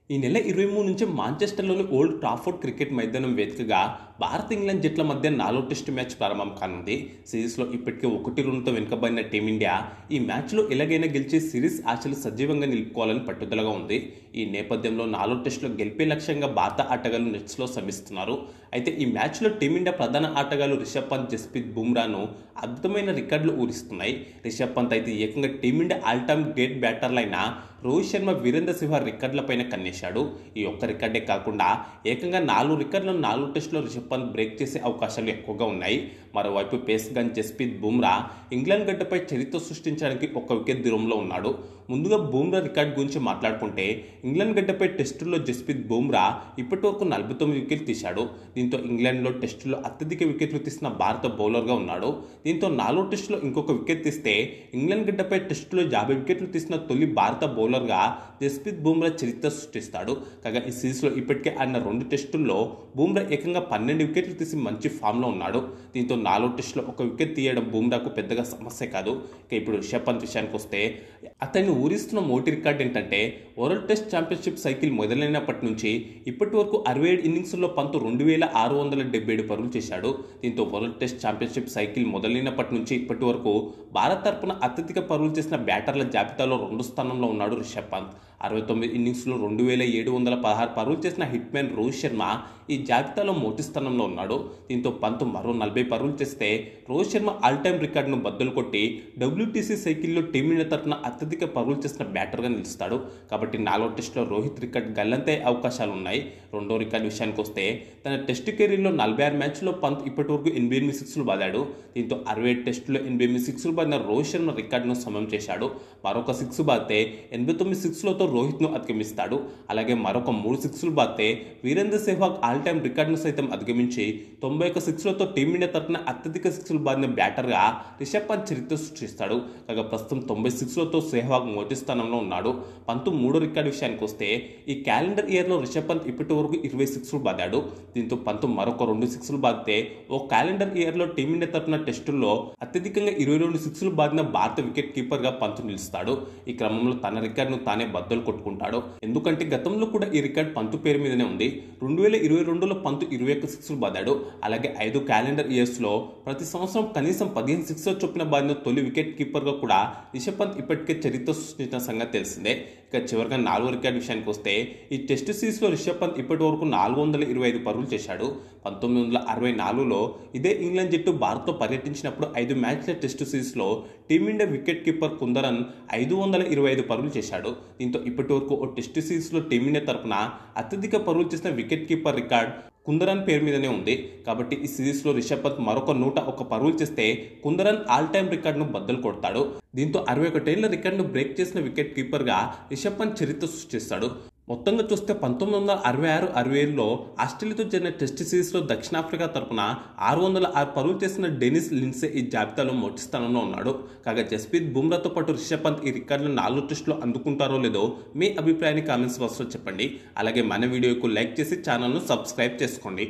ఈ నెల 23 నుంచి మాంచెస్టర్లోని ఓల్డ్ ట్రాఫోర్డ్ క్రికెట్ మైదానం వేదికగా భారత్ ఇంగ్లాండ్ జట్ల మధ్య 4వ టెస్టు మ్యాచ్ ప్రారంభం కానుంది. సిరీస్లో ఇప్పటికే 1-2తో వెనుకబడిన టీమిండియా ఈ మ్యాచ్లో ఎలాగైనా గెలిచి సిరీస్ ఆశలు సజీవంగా నిలుపుకోవాలని పట్టుదలగా ఉంది. ఈ నేపథ్యంలో 4వ టెస్టులో గెలిపే లక్ష్యంగా భారత ఆటగాళ్లు నెట్స్లో శ్రమిస్తున్నారు. అయితే ఈ మ్యాచ్లో టీమిండియా ప్రధాన ఆటగాళ్లు రిషబ్ పంత్, జస్ప్రీత్ బుమ్రాను అద్భుతమైన రికార్డులు ఊరిస్తున్నాయి. రిషబ్ పంత్ అయితే ఏకంగా టీమిండియా ఆల్ టైమ్ గ్రేట్ బ్యాటర్లైన రోహిత్ శర్మ, వీరేంద్ర సెహ్వాగ్ రికార్డులపైన కన్నేశాడు. ఈ ఒక్క రికార్డే కాకుండా ఏకంగా 4 రికార్డులను 4 టెస్టులో రిషబ్ పంత్ బ్రేక్ చేసే అవకాశాలు ఎక్కువగా ఉన్నాయి. మరోవైపు pace gun Jasprit Bumrah England గడ్డపై చరిత్ర సృష్టించడానికి ఒక వికెట్ దూరంలో ఉన్నాడు. ముందుగా బుమ్రా రికార్డు గురించి మాట్లాడుకుంటే ఇంగ్లాండ్ గడ్డపై టెస్టుల్లో జస్ప్రీత్ బుమ్రా ఇప్పటివరకు 49 వికెట్లు తీశాడు. దీంతో ఇంగ్లాండ్లో టెస్టుల్లో అత్యధిక వికెట్లు తీసిన భారత బౌలర్గా ఉన్నాడు. దీంతో 4వ టెస్టులో ఇంకొక వికెట్ తీస్తే ఇంగ్లాండ్ గడ్డపై టెస్టులో 50 వికెట్లు తీసిన తొలి భారత బౌలర్గా జస్ప్రీత్ బుమ్రా చరిత్ర సృష్టిస్తాడు. కాగా ఈ సిరీస్లో ఇప్పటికే ఆడిన 2 టెస్టుల్లో బుమ్రా ఏకంగా 12 వికెట్లు తీసి మంచి ఫామ్లో ఉన్నాడు. దీంతో 4వ టెస్టులో ఒక వికెట్ తీయడం బుమ్రాకు పెద్దగా సమస్య కాదు. ఇక ఇప్పుడు రిషబ్ పంత్ విషయానికి వస్తే అతన్ని ఊరిస్తున్న మోటి రికార్డు ఏంటంటే వరల్డ్ టెస్ట్ ఛాంపియన్షిప్ సైకిల్ మొదలైనప్పటి నుంచి ఇప్పటి వరకు 67 ఇన్నింగ్స్లో పంత్ 2677 పరుగులు చేశాడు. దీంతో వరల్డ్ టెస్ట్ ఛాంపియన్షిప్ సైకిల్ మొదలైనప్పటి నుంచి ఇప్పటి వరకు భారత్ తరపున అత్యధిక పరుగులు చేసిన బ్యాటర్ల జాబితాలో 2వ స్థానంలో ఉన్నాడు రిషబ్ పంత్. 69 ఇన్నింగ్స్లో 2716 పరుగులు చేసిన హిట్ మ్యాన్ రోహిత్ శర్మ ఈ జాబితాలో మొదటి స్థానంలో ఉన్నాడు. దీంతో పంత్ మరో 40 పరుగులు చేస్తే రోహిత్ శర్మ ఆల్ టైమ్ రికార్డును బద్దలు కొట్టి WTC సైకిల్లో టీమిండియా తరపున అత్యధిక పరుగులు చేసిన బ్యాటర్గా నిలుస్తాడు. కాబట్టి 4వ టెస్టులో రోహిత్ రికార్డు గల్లంతే అవకాశాలు ఉన్నాయి. 2వ రికార్డు విషయానికి వస్తే తన టెస్ట్ కెరీర్లో 46 మ్యాచ్ల్లో పంత్ ఇప్పటివరకు 88 సిక్స్లు బాదాడు. దీంతో 67 టెస్టులో 88 సిక్స్లు బాదిన రోహిత్ శర్మ రికార్డును సమం చేశాడు. మరొక 6 బాదితే 89 సిక్స్లతో రోహిత్ను అధిగమిస్తాడు. అలాగే మరొక 3 సిక్స్లు బాదితే వీరేంద్ర సెహ్వాగ్ ఆల్ టైమ్ రికార్డును సైతం అధిగమించి 91 సిక్స్లతో టీమిండియా తరపున అత్యధిక సిక్స్లు బాదిన బ్యాటర్గా రిషబ్ పంత్ చరిత్ర సృష్టిస్తాడు. కాగా ప్రస్తుతం 90 సిక్స్లతో సెహ్వాగ్ మొదటి స్థానంలో ఉన్నాడు. పంత్ 3వ రికార్డు విషయానికి వస్తే ఈ క్యాలెండర్ ఇయర్లో రిషబ్ పంత్ ఇప్పటి వరకు 20 సిక్స్లు బాదాడు. దీంతో పంత్ మరొక 2 సిక్స్లు బాదితే ఓ క్యాలెండర్ ఇయర్లో టీమిండియా తరపున టెస్టుల్లో అత్యధికంగా 22 సిక్స్లు బాదిన భారత వికెట్ కీపర్గా పంత్ నిలుస్తాడు. ఈ క్రమంలో తన రికార్డును తానే బద్దలు కొట్టుకుంటాడు. ఎందుకంటే గతంలో కూడా ఈ రికార్డు పంత్ పేరు మీదనే ఉంది. 2022లో పంత్ 21 సిక్స్లు బాదాడు. అలాగే 5 క్యాలెండర్ ఇయర్స్లో ప్రతి సంవత్సరం కనీసం 15 సిక్స్ల చొప్పున బాదిన తొలి వికెట్ కీపర్గా కూడా రిషబ్ పంత్ ఇప్పటికే చరిత్ర సృష్టించిన సంగతి తెలిసిందే. ఇక చివరిగా 4వ రికార్డు విషయానికి వస్తే ఈ టెస్ట్ సిరీస్లో రిషబ్ పంత్ ఇప్పటి వరకు 425 పరుగులు చేశాడు. 1964లో ఇదే ఇంగ్లాండ్ జట్టు భారత్లో పర్యటించినప్పుడు 5 మ్యాచ్ల టెస్ట్ సిరీస్లో టీమిండియా వికెట్ కీపర్ కుందరన్ 525 పరుగులు చేశాడు. దీంతో ఇప్పటి వరకు ఓ టెస్ట్ సిరీస్లో టీమిండియా తరపున అత్యధిక పరుగులు చేసిన వికెట్ కీపర్ రికార్డ్ కుందరన్ పేరు మీదనే ఉంది. కాబట్టి ఈ సిరీస్లో రిషబ్ పంత్ మరొక 101 పరుగులు చేస్తే కుందరన్ ఆల్ టైమ్ రికార్డును బద్దలు కొడతాడు. దీంతో 61 ఏళ్ల రికార్డును బ్రేక్ చేసిన వికెట్ కీపర్గా రిషబ్ పంత్ చరిత్ర సృష్టిస్తాడు. మొత్తంగా చూస్తే 1966-67లో ఆస్ట్రేలియాతో జరిగిన టెస్ట్ సిరీస్లో దక్షిణాఫ్రికా తరపున 606 పరుగులు చేసిన డెనిస్ లిండ్సే ఈ జాబితాలో మొదటి స్థానంలో ఉన్నాడు. కాగా జస్ప్రీత్ బుమ్రాతో పాటు రిషబ్ పంత్ ఈ రికార్డులను 4 టెస్టులో అందుకుంటారో లేదో మీ అభిప్రాయాన్ని కామెంట్స్ బాక్స్లో చెప్పండి. అలాగే మన వీడియోకు లైక్ చేసి ఛానల్ను సబ్స్క్రైబ్ చేసుకోండి.